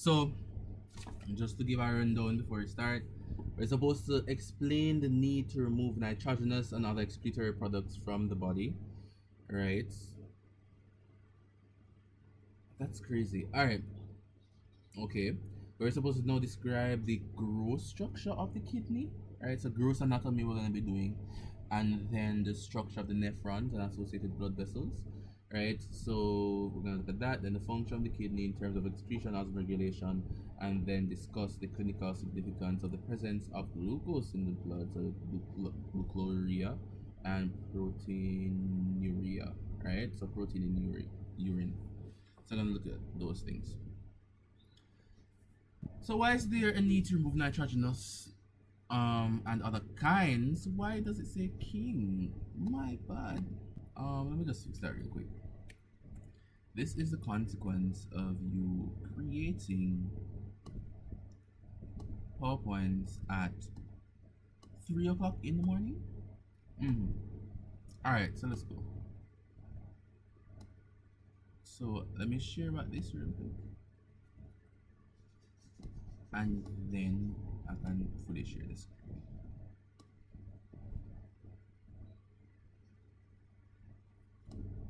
So, just to give a rundown before we start, we're supposed to explain the need to remove nitrogenous and other excretory products from the body. Right? That's crazy. Alright, okay. We're supposed to now describe the gross structure of the kidney. Right? So, gross anatomy we're going to be doing. And then the structure of the nephrons and associated blood vessels. Right? So, we're going to look at that. Then the function of the kidney in terms of excretion, osmoregulation, and then discuss the clinical significance of the presence of glucose in the blood, so glucuria and proteinuria, right? So protein in urine. So I'm gonna look at those things. So why is there a need to remove nitrogenous and other kinds? Why does it say king? My bad. Let me just fix that real quick. This is the consequence of you creating PowerPoints at 3 o'clock in the morning. Alright, so let's go. So let me share about this real quick. And then I can fully share this.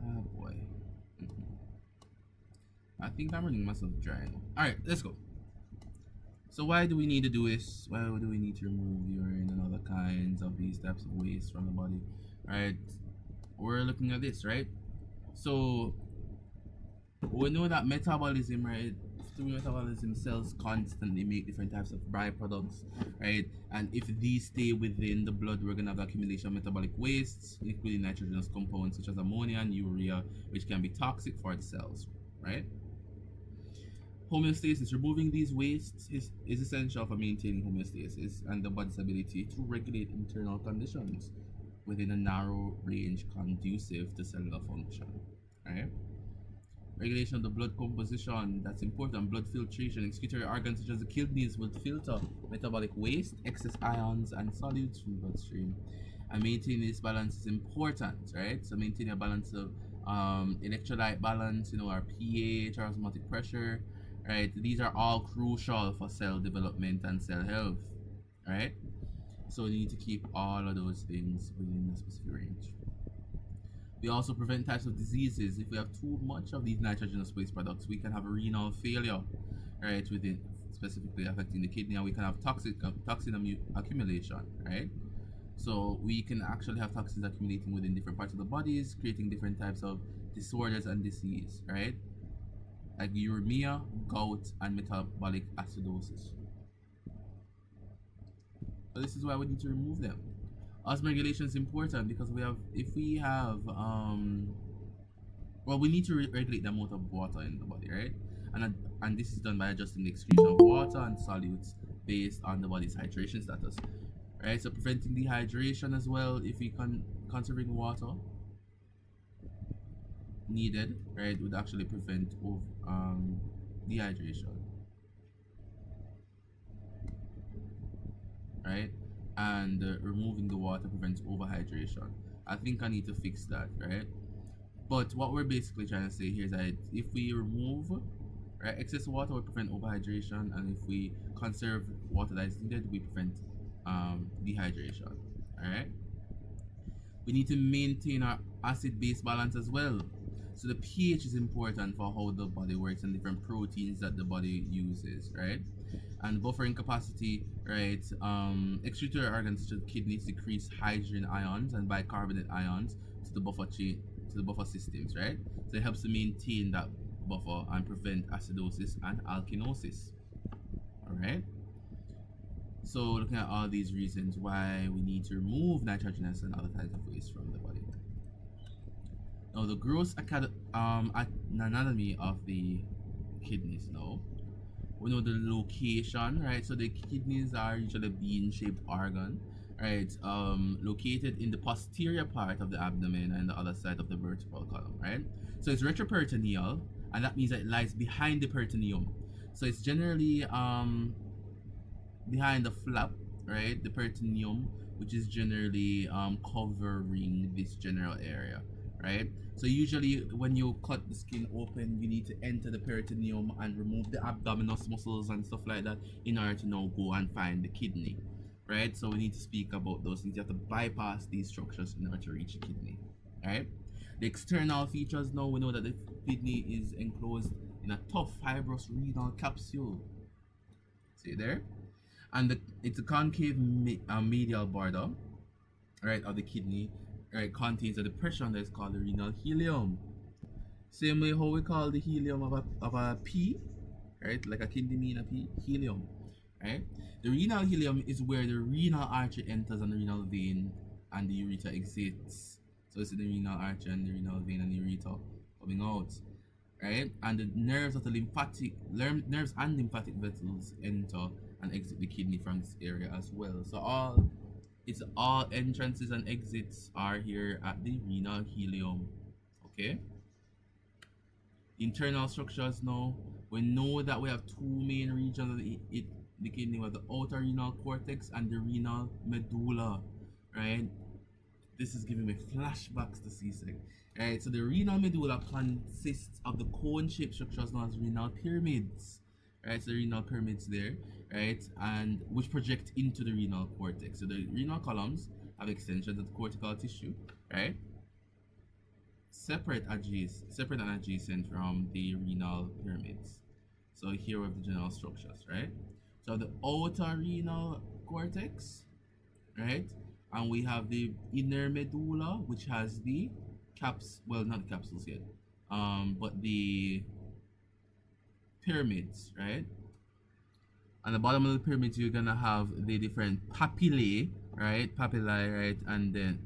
Oh boy. I think I'm running myself dry now. Alright, let's go. So why do we need to do this? Why do we need to remove urine and other kinds of these types of waste from the body? Alright, we're looking at this, right? So we know that metabolism, right? Through metabolism, cells constantly make different types of byproducts, right? And if these stay within the blood, we're gonna have the accumulation of metabolic wastes, including nitrogenous compounds such as ammonia and urea, which can be toxic for the cells, right? Homeostasis, removing these wastes is essential for maintaining homeostasis and the body's ability to regulate internal conditions within a narrow range conducive to cellular function, right? Regulation of the blood composition, that's important. Blood filtration, excretory organs such as the kidneys will filter metabolic waste, excess ions, and solutes from the bloodstream. And maintaining this balance is important, right? So maintaining a balance of electrolyte balance, our pH, our osmotic pressure, right? These are all crucial for cell development and cell health, right? So we need to keep all of those things within a specific range. We also prevent types of diseases. If we have too much of these nitrogenous waste products, we can have renal failure, right? Within specifically affecting the kidney, and we can have toxin accumulation, right? So we can actually have toxins accumulating within different parts of the bodies, creating different types of disorders and disease, right? Like uremia, gout, and metabolic acidosis. So this is why we need to remove them. Osmoregulation is important because we need to regulate the amount of water in the body, right? And this is done by adjusting the excretion of water and solutes based on the body's hydration status, right? So preventing dehydration as well. If we conserving water needed, right, would actually prevent dehydration, right? And removing the water prevents overhydration. I think I need to fix that, right? But what we're basically trying to say here is that if we remove excess water, we prevent overhydration, and if we conserve water that is needed, we prevent dehydration. All right. We need to maintain our acid-base balance as well. So the pH is important for how the body works and different proteins that the body uses, right? And buffering capacity, right? Excretory organs such as kidneys decrease hydrogen ions and bicarbonate ions to the buffer systems, right? So it helps to maintain that buffer and prevent acidosis and alkinosis. All right. So looking at all these reasons why we need to remove nitrogenous and other types of waste from the body. Now the gross anatomy of the kidneys now. We know the location, right? So the kidneys are usually a bean-shaped organ, right? Located in the posterior part of the abdomen and the other side of the vertebral column, right? So it's retroperitoneal, and that means that it lies behind the peritoneum. So it's generally behind the flap, right? The peritoneum, which is generally covering this general area, right? So usually when you cut the skin open, you need to enter the peritoneum and remove the abdominus muscles and stuff like that in order to now go and find the kidney, right? So we need to speak about those things. You have to bypass these structures in order to reach the kidney, right? The external features, now we know that the kidney is enclosed in a tough fibrous renal capsule. See there? And it's a concave medial border, right, of the kidney, right, contains a depression that is called the renal helium. Same way how we call the helium of a pea, right, like a kidney mean a pea, helium, right? The renal helium is where the renal artery enters and the renal vein and the ureter exits. So it's the renal artery and the renal vein and the ureter coming out, right? And the nerves of the nerves and lymphatic vessels enter and exit the kidney from this area as well. So all entrances and exits are here at the renal helium. Okay. Internal structures now. We know that we have two main regions of the kidney. We have the outer renal cortex and the renal medulla, right? This is giving me flashbacks to CSEC. Right, so the renal medulla consists of the cone-shaped structures known as renal pyramids. Right, so the renal pyramids there, right, and which project into the renal cortex. So the renal columns have extensions of the cortical tissue, right, separate and adjacent from the renal pyramids. So here we have the general structures, right? So the outer renal cortex, right, and we have the inner medulla, which has the not the capsules yet, but the pyramids, right? On the bottom of the pyramids, you're gonna have the different papillae, right? Papillae, right? And then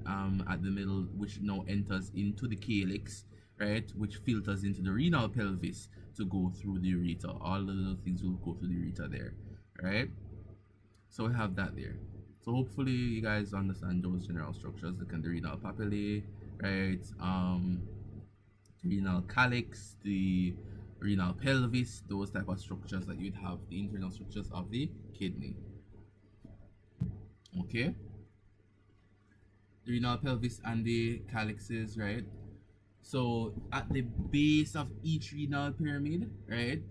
at the middle, which now enters into the calyx, right? Which filters into the renal pelvis to go through the ureter. All the little things will go through the ureter there, right? So we have that there. So hopefully you guys understand those general structures. Look at the renal papillae, right? Renal calyx, the renal pelvis, those type of structures that you'd have, the internal structures of the kidney. Okay, the renal pelvis and the calyxes, right? So at the base of each renal pyramid, right,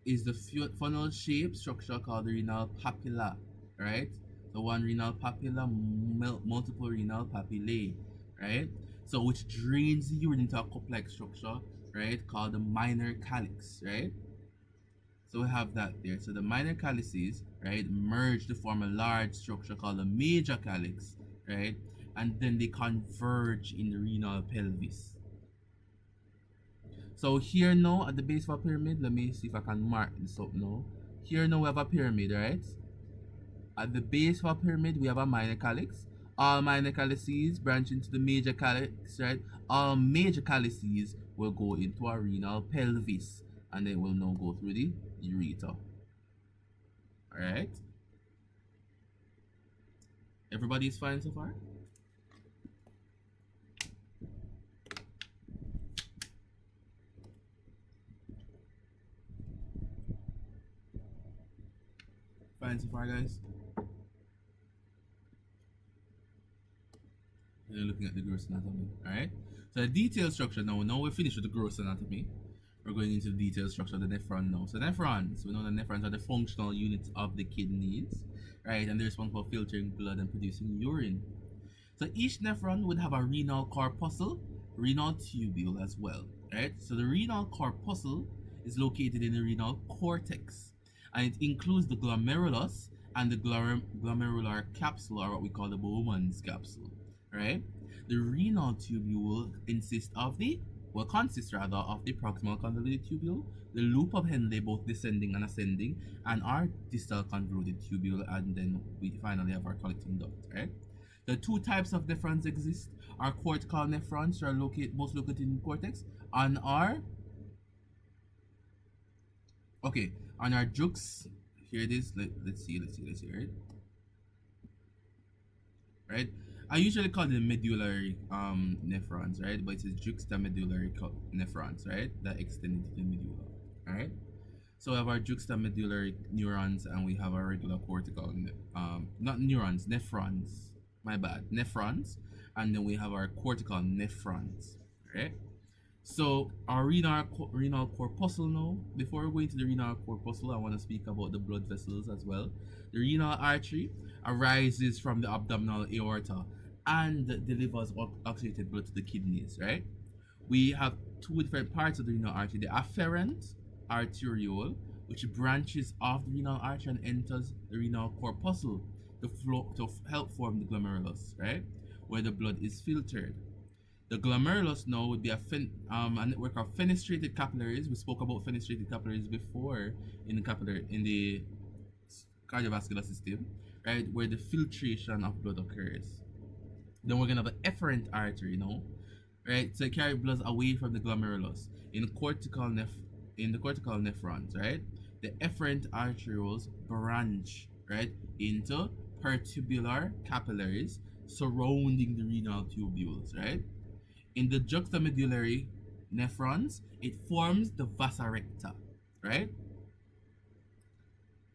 is the funnel shaped structure called the renal papilla, right? So one renal papilla, multiple renal papillae, right? So which drains the urine into a cup-like structure, right, called the minor calyx, right? So we have that there. So the minor calyces, right, merge to form a large structure called the major calyx, right? And then they converge in the renal pelvis. So here now at the base of a pyramid, let me see if I can mark this up now. Here now we have a pyramid, right? At the base of a pyramid, we have a minor calyx. All minor calyces branch into the major calyx, right? All major calyces will go into a renal pelvis and they will now go through the ureter. Alright? Everybody's fine so far? Fine so far, guys? You're looking at the gross anatomy, alright? So the detailed structure now we're finished with the gross anatomy. We're going into the detailed structure of the nephron now. So nephrons, we know that nephrons are the functional units of the kidneys, right? And they're responsible for filtering blood and producing urine. So each nephron would have a renal corpuscle, renal tubule as well, right? So the renal corpuscle is located in the renal cortex, and it includes the glomerulus and the glomerular capsule, or what we call the Bowman's capsule, right? The renal tubule consists of the proximal convoluted tubule, the loop of Henle, both descending and ascending, and our distal convoluted tubule, and then we finally have our collecting duct, right? The two types of nephrons exist. Our cortical nephrons are most located in the cortex, and our jux, here it is, let's see, right? Right? I usually call them medullary nephrons, right? But it's juxtamedullary nephrons, right? That extend into the medulla, right? So we have our juxtamedullary neurons and we have our regular cortical, not neurons, nephrons. My bad, nephrons, and then we have our cortical nephrons, right? So our renal corpuscle now. Before we go into the renal corpuscle, I want to speak about the blood vessels as well. The renal artery arises from the abdominal aorta and delivers oxygenated blood to the kidneys, right? We have two different parts of the renal artery: the afferent arteriole, which branches off the renal artery and enters the renal corpuscle to help form the glomerulus, right? Where the blood is filtered. The glomerulus now would be a network of fenestrated capillaries. We spoke about fenestrated capillaries before in the cardiovascular system, right, where the filtration of blood occurs. Then we're gonna have an efferent artery, right, to carry blood away from the glomerulus in the cortical nephrons, right. The efferent arterioles branch, right, into pertubular capillaries surrounding the renal tubules, right. In the juxtamedullary nephrons, it forms the vasa recta, right?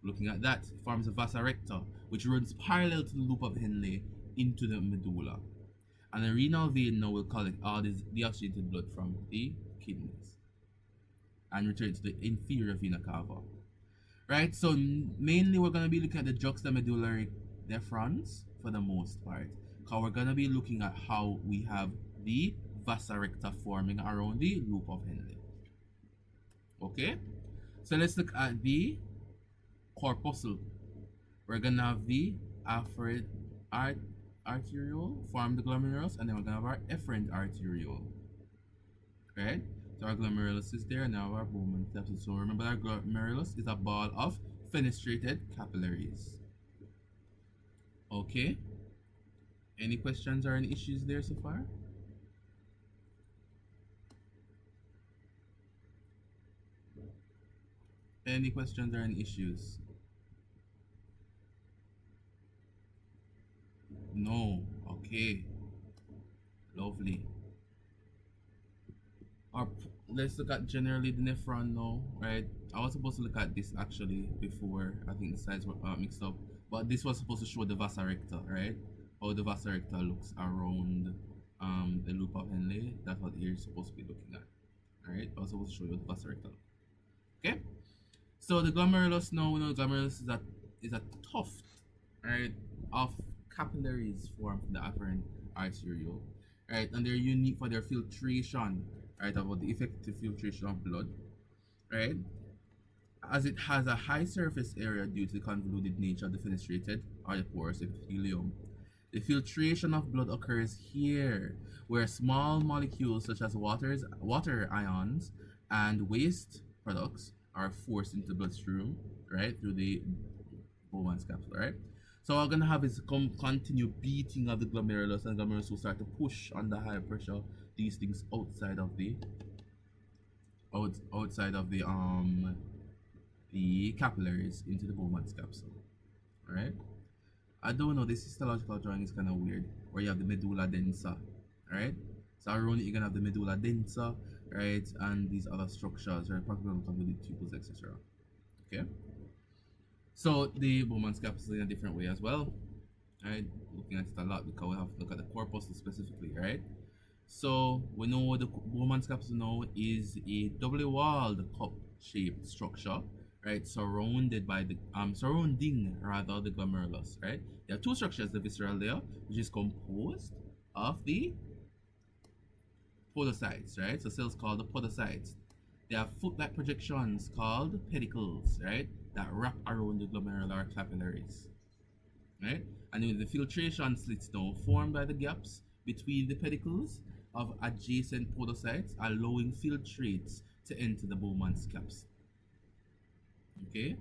Looking at that, it forms a vasa recta, which runs parallel to the loop of Henle into the medulla. And the renal vein now will collect all this deoxygenated blood from the kidneys and return to the inferior vena cava. Right, so mainly we're going to be looking at the juxtamedullary nephrons for the most part, because we're going to be looking at how we have the vasa recta forming around the loop of Henle. Okay, so let's look at the corpuscle. We're gonna have the afferent arteriole form the glomerulus, and then we're gonna have our efferent arteriole. Right, so our glomerulus is there, and now our Bowman capsule. So remember that glomerulus is a ball of fenestrated capillaries. Okay, any questions or any issues there so far? Any questions or any issues? No. Okay. Lovely. Let's look at generally the nephron now, right? I was supposed to look at this actually before. I think the slides were mixed up. But this was supposed to show the vasa recta, right? How the vasa recta looks around the loop of Henle. That's what you're supposed to be looking at. Alright? I was supposed to show you what the vasa recta looks. Okay? So the glomerulus now, we know glomerulus is a tuft, right, of capillaries formed from the afferent arteriole, right, and they're unique for their filtration, right, about the effective filtration of blood, right, as it has a high surface area due to the convoluted nature of the fenestrated or the porous epithelium. The filtration of blood occurs here, where small molecules such as water ions and waste products are forced into the bloodstream, right, through the Bowman's capsule, right? So what we're gonna have is continue beating of the glomerulus, and the glomerulus will start to push under high pressure these things outside of the the capillaries into the Bowman's capsule. Alright? I don't know, this histological drawing is kinda weird, where you have the medulla densa, right? So around it you're gonna have the medulla densa, right, and these other structures, right, particularly convoluted tubules, etc. Okay, so the Bowman's capsule in a different way as well, right? Looking at it a lot because we have to look at the corpuscle specifically, right? So we know the Bowman's capsule now is a doubly walled cup-shaped structure, right, surrounding the glomerulus, right? There are two structures: the visceral layer, which is composed of the podocytes, right? So cells called the podocytes. They have foot-like projections called pedicles, right, that wrap around the glomerular capillaries, right? And then the filtration slits now formed by the gaps between the pedicles of adjacent podocytes, allowing filtrates to enter the Bowman's capsule. Okay?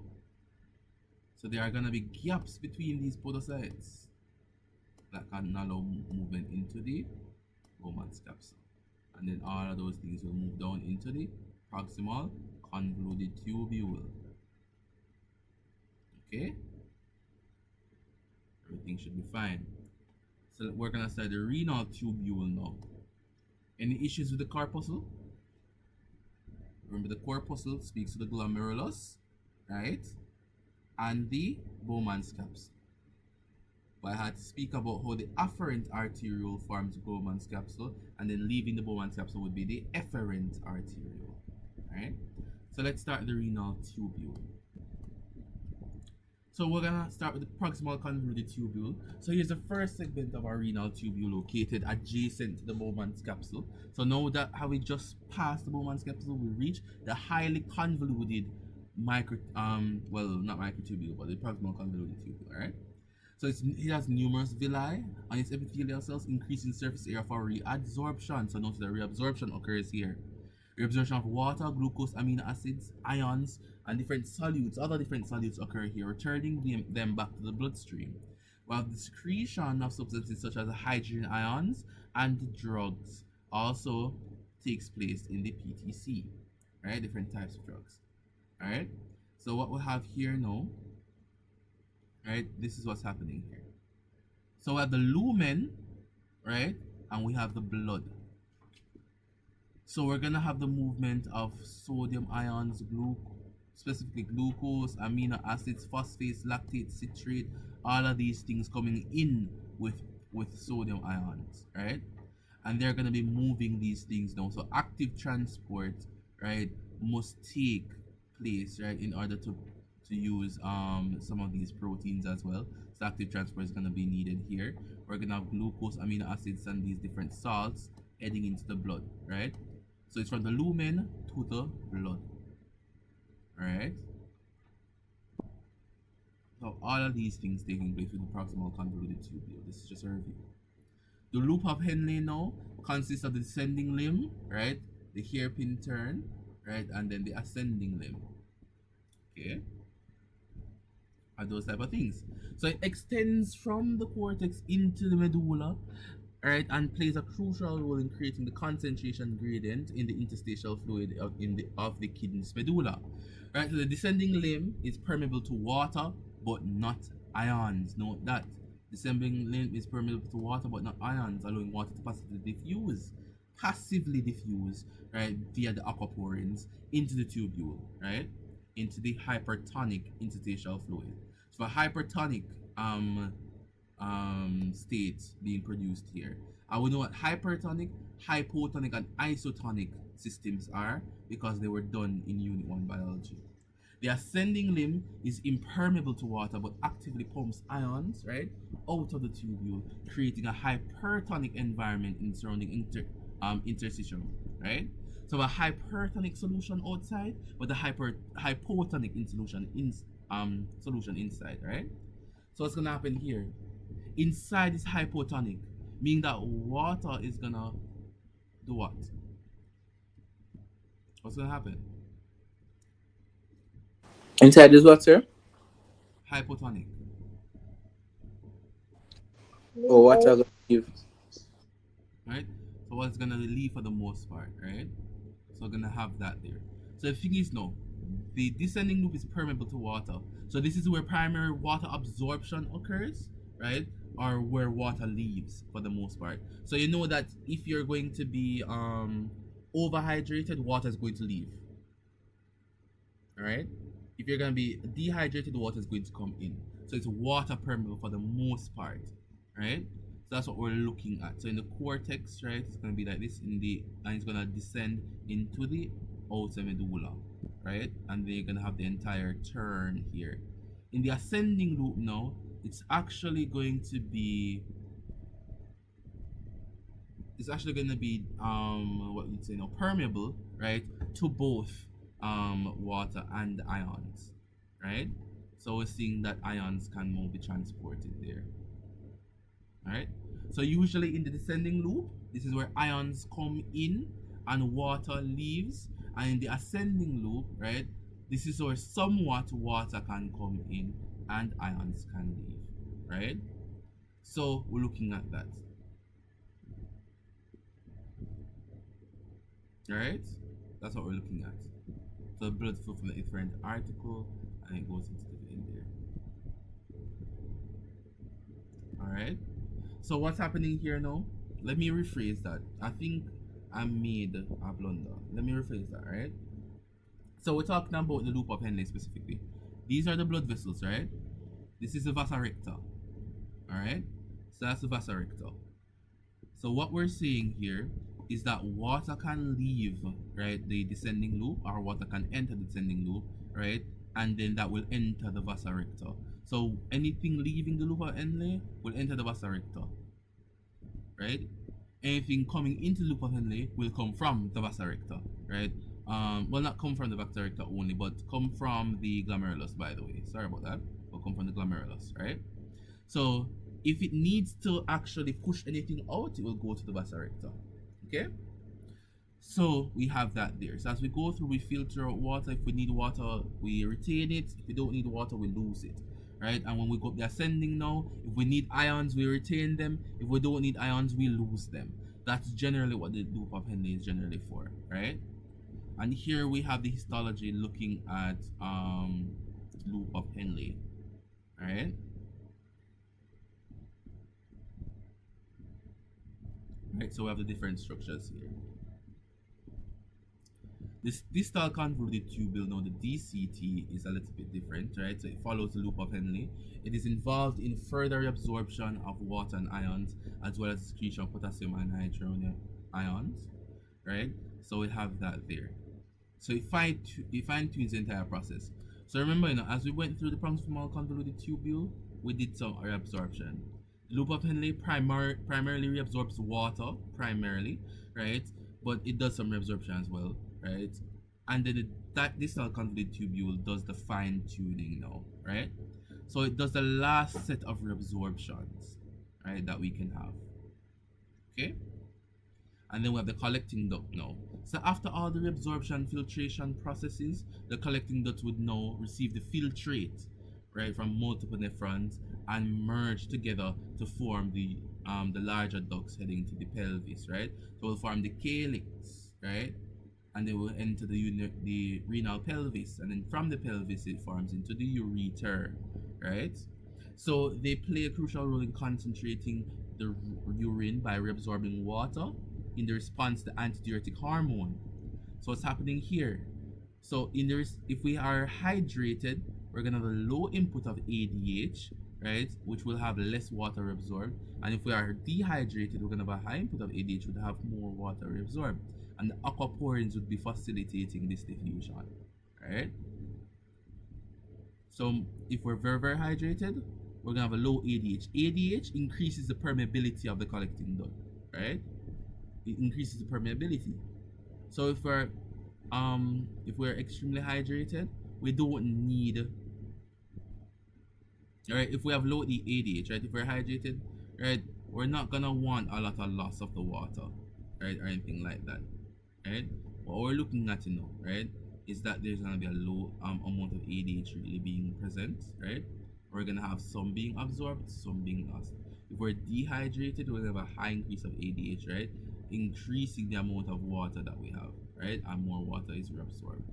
So there are going to be gaps between these podocytes that can allow movement into the Bowman's capsule. And then all of those things will move down into the proximal convoluted tubule. Okay? Everything should be fine. So we're going to start the renal tubule now. Any issues with the corpuscle? Remember, the corpuscle speaks to the glomerulus, right? And the Bowman's capsule. But I had to speak about how the afferent arteriole forms Bowman's capsule, and then leaving the Bowman's capsule would be the efferent arteriole. Alright? So let's start the renal tubule. So we're gonna start with the proximal convoluted tubule. So here's the first segment of our renal tubule located adjacent to the Bowman's capsule. So now that how we just passed the Bowman's capsule, we reach the highly convoluted well, not microtubule, but the proximal convoluted tubule, alright? So it has numerous villi on its epithelial cells, increasing surface area for reabsorption. So notice that reabsorption occurs here. Reabsorption of water, glucose, amino acids, ions, and different solutes, other different solutes occur here, returning them back to the bloodstream. While the secretion of substances such as hydrogen ions and drugs also takes place in the PTC. Right? Different types of drugs. Alright? So what we have here now, right? This is what's happening here. So we have the lumen, right? And we have the blood. So we're gonna have the movement of sodium ions, specifically glucose, amino acids, phosphates, lactate, citrate, all of these things coming in with sodium ions, right? And they're gonna be moving these things now. So active transport, right, must take place, right, in order to use some of these proteins as well. So active transport is gonna be needed here. We're gonna have glucose, amino acids, and these different salts heading into the blood, right? So it's from the lumen to the blood. Alright? So all of these things taking place with the proximal convoluted tubule. This is just a review. The loop of Henle now consists of the descending limb, right? The hairpin turn, right? And then the ascending limb. Okay? And those type of things. So it extends from the cortex into the medulla, right, and plays a crucial role in creating the concentration gradient in the interstitial fluid of the kidney's medulla. Right, so the descending limb is permeable to water, but not ions. Note that. Descending limb is permeable to water, but not ions, allowing water to passively diffuse, right, via the aquaporins into the tubule, right, into the hypertonic interstitial fluid. So a hypertonic state being produced here. And we know what hypertonic, hypotonic, and isotonic systems are because they were done in Unit 1 biology. The ascending limb is impermeable to water but actively pumps ions, right, out of the tubule, creating a hypertonic environment in surrounding interstitium, right? So a hypertonic solution outside, but the hypotonic in solution inside, right? So what's gonna happen here? Inside is hypotonic, meaning that water is gonna do what? What's gonna happen? Inside is what, sir? Hypotonic. Or water gonna give? Right? So what's gonna leave for the most part, right? So we're gonna have that there. So the thing is now, the descending loop is permeable to water. So this is where primary water absorption occurs, right? Or where water leaves for the most part. So you know that if you're going to be overhydrated, water is going to leave. Alright? If you're gonna be dehydrated, water is going to come in. So it's water permeable for the most part. Right? So that's what we're looking at. So in the cortex, right, it's gonna be like this and it's gonna descend into the outer medulla, right? And then you're gonna have the entire turn here. In the ascending loop now, it's actually going to be what you'd say now, permeable, right, to both water and ions, right? So we're seeing that ions can now be transported there. Alright, so usually in the descending loop, this is where ions come in and water leaves, and in the ascending loop, right, this is where somewhat water can come in and ions can leave, right? So we're looking at that. Alright, that's what we're looking at. So blood flow from the efferent article and it goes into the vein there. Alright. So what's happening here now? Let me rephrase that. I think I made a blunder. Let me rephrase that, right? So we're talking about the loop of Henle specifically. These are the blood vessels, right? This is the vasa recta. All right, so that's the vasa recta. So what we're saying here is that water can leave, right, the descending loop, or water can enter the descending loop, right, and then that will enter the vasa recta. So anything leaving the loop of Henle will enter the vasa recta, right? Anything coming into the loop of Henle will come from the vasa recta, right? Well, not come from the vasa recta only, but come from the glomerulus, by the way. Sorry about that. Will come from the glomerulus, right? So if it needs to actually push anything out, it will go to the vasa recta. Okay? So we have that there. So as we go through, we filter out water. If we need water, we retain it. If we don't need water, we lose it. Right? And when we go up the ascending now, if we need ions, we retain them. If we don't need ions, we lose them. That's generally what the loop of Henle is generally for, right? And here we have the histology looking at loop of Henle. Alright? Right, so we have the different structures here. This distal convoluted tubule, now the DCT, is a little bit different, right? So it follows the loop of Henle. It is involved in further reabsorption of water and ions, as well as excretion of potassium and hydrogen ions, right? So we have that there. So it fine-tunes the entire process. So remember, as we went through the proximal convoluted tubule, we did some reabsorption. The loop of Henle primarily reabsorbs water, primarily, right? But it does some reabsorption as well, right? And then that distal convoluted tubule does the fine-tuning now, right? So it does the last set of reabsorptions, right, that we can have. Okay? And then we have the collecting duct now. So after all the reabsorption filtration processes, the collecting duct would now receive the filtrate, right, from multiple nephrons and merge together to form the larger ducts heading to the pelvis, right? So we'll form the calyx, right? And then we'll enter the renal pelvis, and then from the pelvis it forms into the ureter, right? So they play a crucial role in concentrating the urine by reabsorbing water in the response to antidiuretic hormone. So what's happening here? So if we are hydrated, we're gonna have a low input of ADH, right, which will have less water absorbed. And if we are dehydrated, we're gonna have a high input of ADH, which will have more water absorbed. And the aquaporins would be facilitating this diffusion, right? So if we're very, very hydrated, we're gonna have a low ADH. ADH increases the permeability of the collecting duct, right? It increases the permeability. So if we're extremely hydrated, we don't need, right? If we have low ADH, right? If we're hydrated, right, we're not gonna want a lot of loss of the water, right, or anything like that, right? What we're looking at, right, is that there's gonna be a low amount of ADH really being present, right? We're gonna have some being absorbed, some being lost. If we're dehydrated, we're gonna have a high increase of ADH, right? Increasing the amount of water that we have, right? And more water is reabsorbed,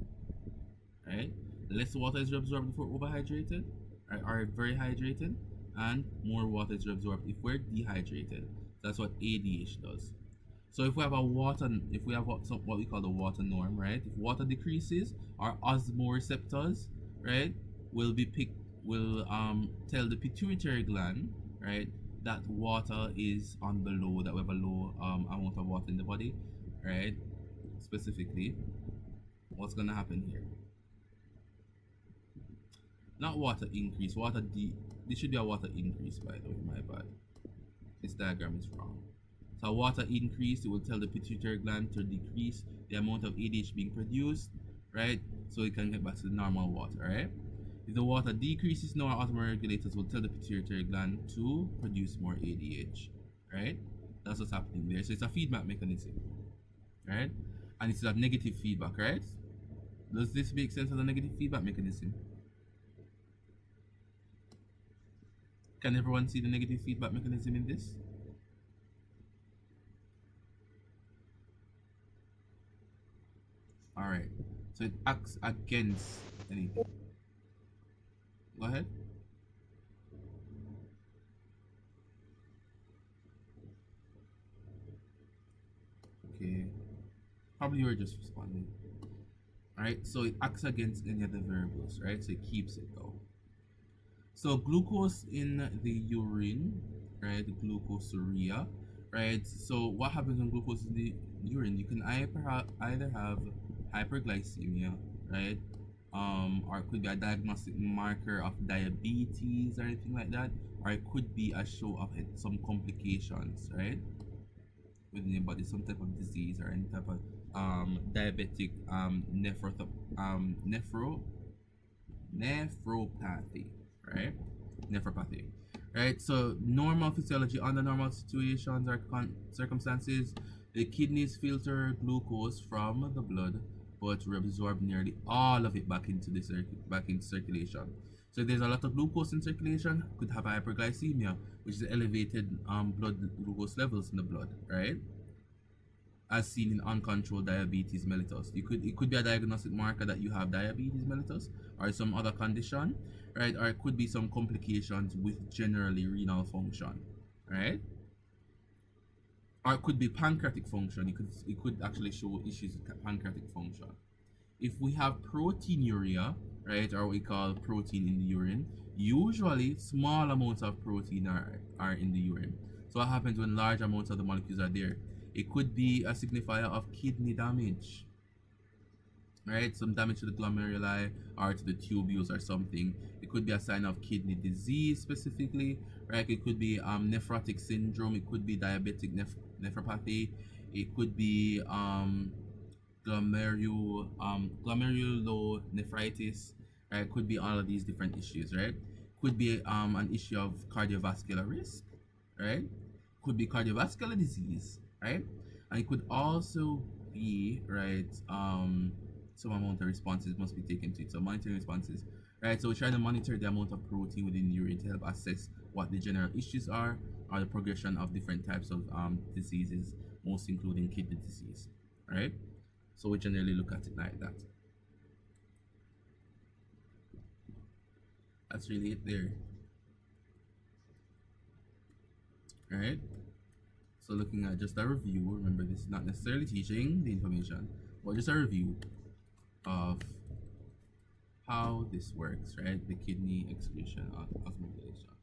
right? Less water is reabsorbed if we're overhydrated, right, or very hydrated, and more water is reabsorbed if we're dehydrated. That's what ADH does. So if we have what we call the water norm, right? If water decreases, our osmoreceptors, right, will tell the pituitary gland, right, that water is on the low, that we have a low amount of water in the body, right? Specifically, what's gonna happen here? Not water increase, this should be a water increase, by the way, my bad. This diagram is wrong. So water increase, it will tell the pituitary gland to decrease the amount of ADH being produced, right? So it can get back to the normal water, right? If the water decreases, now our osmoregulators will tell the pituitary gland to produce more ADH, right? That's what's happening there. So it's a feedback mechanism, right? And it's a negative feedback, right? Does this make sense as a negative feedback mechanism? Can everyone see the negative feedback mechanism in this? All right. So it acts against anything. Go ahead. Okay. Probably you were just responding. All right. So it acts against any other variables, right? So it keeps it though. So glucose in the urine, right? Glucosuria, right? So what happens when glucose in the urine? You can either have hyperglycemia, right? Or it could be a diagnostic marker of diabetes or anything like that, or it could be a show of some complications, right? Within your body, some type of disease or any type of diabetic nephropathy, right? Nephropathy, right? So normal physiology under normal situations or circumstances, the kidneys filter glucose from the blood, but reabsorb nearly all of it back into back into circulation. So if there's a lot of glucose in circulation, could have hyperglycemia, which is elevated blood glucose levels in the blood, right? As seen in uncontrolled diabetes mellitus. It could be a diagnostic marker that you have diabetes mellitus or some other condition, right? Or it could be some complications with generally renal function, right? Or it could be pancreatic function. It could actually show issues with pancreatic function. If we have proteinuria, right, or what we call protein in the urine, usually small amounts of protein are in the urine. So what happens when large amounts of the molecules are there? It could be a signifier of kidney damage, right? Some damage to the glomeruli or to the tubules or something. It could be a sign of kidney disease specifically, right? It could be nephrotic syndrome. It could be diabetic nephropathy. It could be glomerulonephritis, right? Could be all of these different issues, right? Could be an issue of cardiovascular risk, right? Could be cardiovascular disease, right? And it could also be, right, some amount of responses must be taken to it. So monitoring responses, right? So we're trying to monitor the amount of protein within the urine to help assess what the general issues are or the progression of different types of diseases, most including kidney disease, right? So we generally look at it like that. That's really it there. Alright? So looking at just a review, remember this is not necessarily teaching the information, but just a review of how this works, right? The kidney excretion osmoregulation.